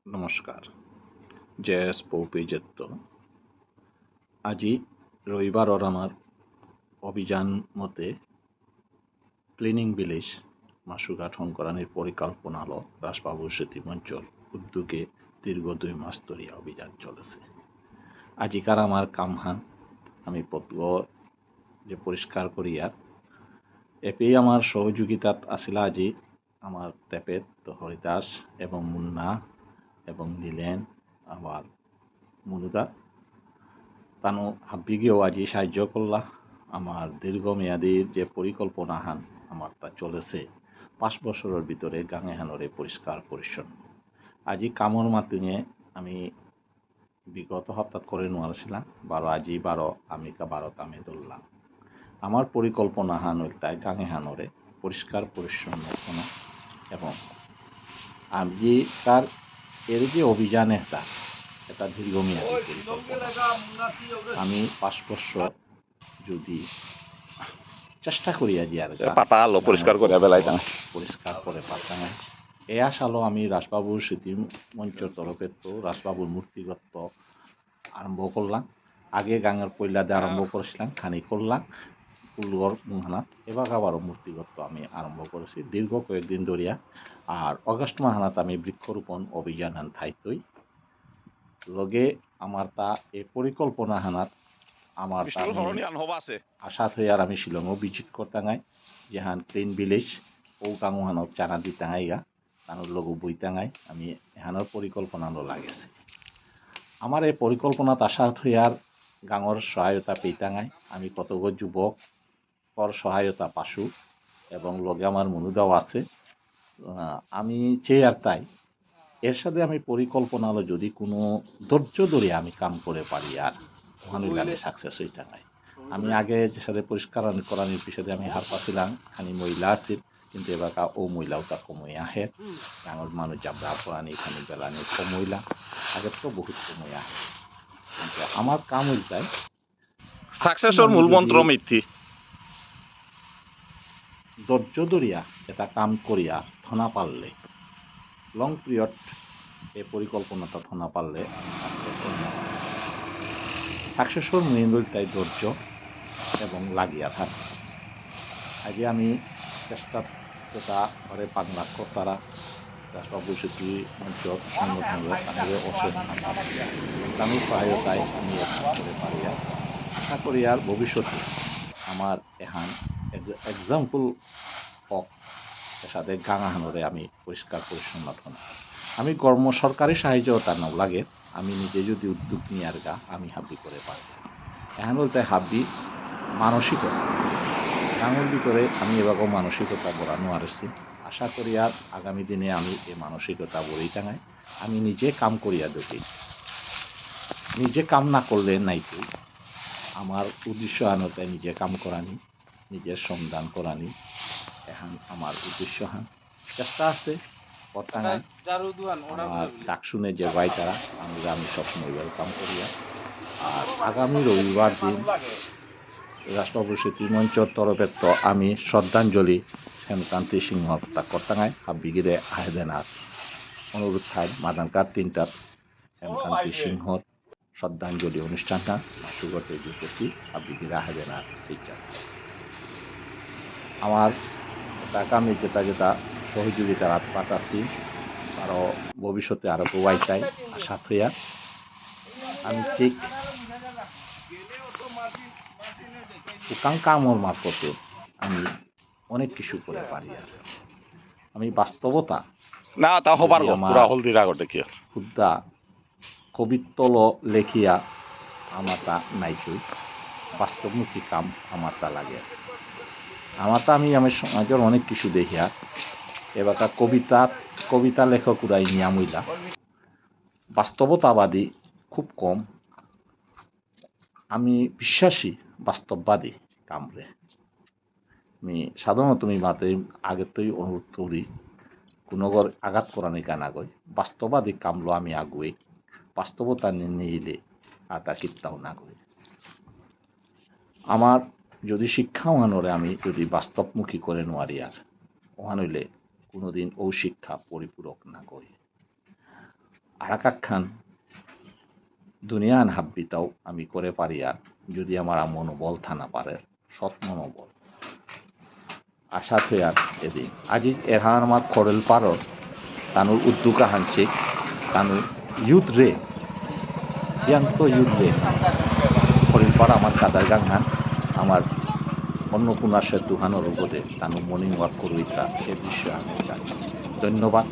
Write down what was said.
নমস্কাৰ জেএছ পৌপেজেত্ত আজি ৰবিবাৰৰ আমাৰ অভিযান মতে ক্লিনিং ভিলেজ মাসুঘাট সংকরানির পরিকল্পনা হল রাজবাবু স্মৃতি মঞ্চর উদ্যোগে দীর্ঘ 2 মাস ধরে অভিযান চলেছে। আজিকার আমার কামহান আমি পত্র যে পরিষ্কার করিয়ার এপেই আমার সহযোগিতাত আসিলা আজি আমার তেপেত হরিদাস এবং মুন্না এবং নীলেন আবার মুনুদা তানো হাব্বিগেও আজি সাহায্য করলা। আমার দীর্ঘমেয়াদী যে পরিকল্পনা হান আমার তা চলেছে 5 বছরের ভিতরে গাঙে হানরে পরিষ্কার পরিচ্ছন্ন। আজি কামর মাতুনে আমি বিগত সপ্তাহ করে নোয়ারছিলাম 12 আজি 12 আমি 12 কামে ধরলাম। আমার পরিকল্পনা হান তাই গাঙে হানরে পরিষ্কার পরিচ্ছন্ন এবং আমি তার এর যে অভিযান এটা দীর্ঘমেয়াদী পরিকল্পনা। আমি 5 বছর যদি চেষ্টা করি আজি আর পাতা আলো পরিষ্কার করে বেলাইতাম পরিষ্কার করে পাতাম এ আসালো আমি রাজবাবুর স্মৃতি মঞ্চের তরফে তো রাজবাবুর মূর্তিগত আরম্ভ করলাম। আগে গাঙের পয়লাতে আরম্ভ করেছিলাম খানি করলাম ফুলগর মহানাত এবার আবারও মূর্তিগত আমি আরম্ভ করেছি দীর্ঘ কয়েকদিন ধরিয়া। আর অগস্ট মাহানাত আমি বৃক্ষরোপণ অভিযান হান থাইতই লগে আমার তা এই পরিকল্পনা হানাত আমার আশা থৈ আর আমি শিলংও ভিজিট করতাঙাই যেহান ক্লিন ভিলেজ ও কাঙুহানক চানা দিতাঙাইগা তানোর লগু বইতাঙাই আমি এহানোর পরিকল্পনা লাগেছে। আমার এই পরিকল্পনাত আশা থৈ আর গাঙর সহায়তা পেইতাঙাই আমি কতগো যুবকর সহায়তা পাশু এবং লগে আমার মনুদাও আছে। আমি চেয়ে আর তাই এর সাথে আমি পরিকল্পনা হলো যদি কোনো ধৈর্য ধরে আমি কাম করে পারি আর ওখানে আমি সাকসেস হইতে নাই। আমি আগে যে সাথে পরিষ্কার করানোর পিছনে আমি হার পাচ্ছিলাম খানি মহিলা আছিল কিন্তু এবার ও মহিলাও তা কমই আহে ডাঙর মানুষ জাবরা পড়ানি খানি বেলানি কম মহিলা আগের তো বহুত কমই আহে কিন্তু আমার কাম হইতাই সাকসেসর মূল মন্ত্র মিথ্যি ধৈর্য ধরিয়া এটা কাম করিয়া থনা পারলে লং পিরিয়ড এই পরিকল্পনাটা থনা পারলে সাকসেসর মেইন তাই ধৈর্য এবং লাগিয়া থাকে। আজ আমি চেষ্টা যেটা করে বাংলা তারা রাজবাবু স্মৃতি মঞ্চ সংগঠনের তাদের অশেষ আমি সহায়তায় আমি করে পারি আশা করি আর ভবিষ্যতে আমার এহান এক্সাম্পল হক সাথে গাঙাহানরে আমি পরিষ্কার পরিচ্ছন্ন আমি কর্ম সরকারি সাহায্য তার নাও লাগে আমি নিজে যদি উদ্যোগ নিয়ে আর আমি হাব্বি করে পারি এখন বলতে হাব্বি মানসিকতা গাঙের ভিতরে আমি এবারও মানসিকতা বড়ানো আরছি আশা করি আর আগামী দিনে আমি এই মানসিকতা বড়েই টাঙাই আমি নিজে কাম করিয়া দেখি নিজে কাম না করলে নাইতো আমার উদ্দেশ্য আনতে নিজে কাম করানি নিজের শ্রমদান করানি এখন আমার উদ্দেশ্য হান চেষ্টা আছে আমার ডাক শুনে যে ভাই তারা আমি সবসময় ওয়েলকাম করিয়া। আর আগামী রবিবার দিন রাজবাবু স্মৃতি মঞ্চর তরফের তো আমি শ্রদ্ধাঞ্জলি হেমকান্তি সিংহ তা করতাঙাই হাব্বিগিরে আহেদেনার অনুরোধ থাই মাদানকার 3টাত হেমকান্তি সিংহর শ্রদ্ধাঞ্জলি অনুষ্ঠানটা সুগতে দিতেছি হাব্বিগিরে আহেদেনার টিচার আমার আগামী যেটা সহযোগিতার হাত পাতাছি আরও ভবিষ্যতে আরও গোয়াই চাই আশা থইয়া আমি ঠিক উকাং কামর মারফতে আমি অনেক কিছু করে পারি আর আমি বাস্তবতা না তা হবার পুরা হলদির আগতে কি খুদ্া কবিত্বল লেখিয়া আমার তা নাইছই বাস্তবমুখী কাম আমার তা লাগে আমার তা আমি সমাজের অনেক কিছু দেখিয়া এবার কবিতা লেখক উড়াই নিয়া মহিলা বাস্তবতাবাদী খুব কম আমি বিশ্বাসী বাস্তববাদী কামরে আমি সাধারণত তুমি মাতে আগের তোই অনুরোধ করি কোনো আঘাত করানি কানা গই বাস্তববাদী কামলো আমি আগুই বাস্তবতা নিলে আতা কিত্তাও না করি আমার যদি শিক্ষা ওহানরে আমি যদি বাস্তবমুখী করে নোয়ারি আর ওহান হইলে কোনোদিন ও শিক্ষা পরিপূরক না করি আরাকাক খান দুনিয়ান হাব্বিতাও আমি করে পারি আর যদি আমার মনোবল থানা পারে সৎ মনোবল আশা থৈ আর এদিন আজি এরহান আমার খরেল পারর তানুর উদ্দুকা হানছে তানুর ইউথ রে ইয়াংতো ইউথ রে খরেল পাড়া আমার কাদার গাংহান আমার অন্নপূর্ণা সেতু হানোর উপদে তানু মর্নিং ওয়াক করুইতা সে দৃশ্য আমি চাচ্ছি ধন্যবাদ।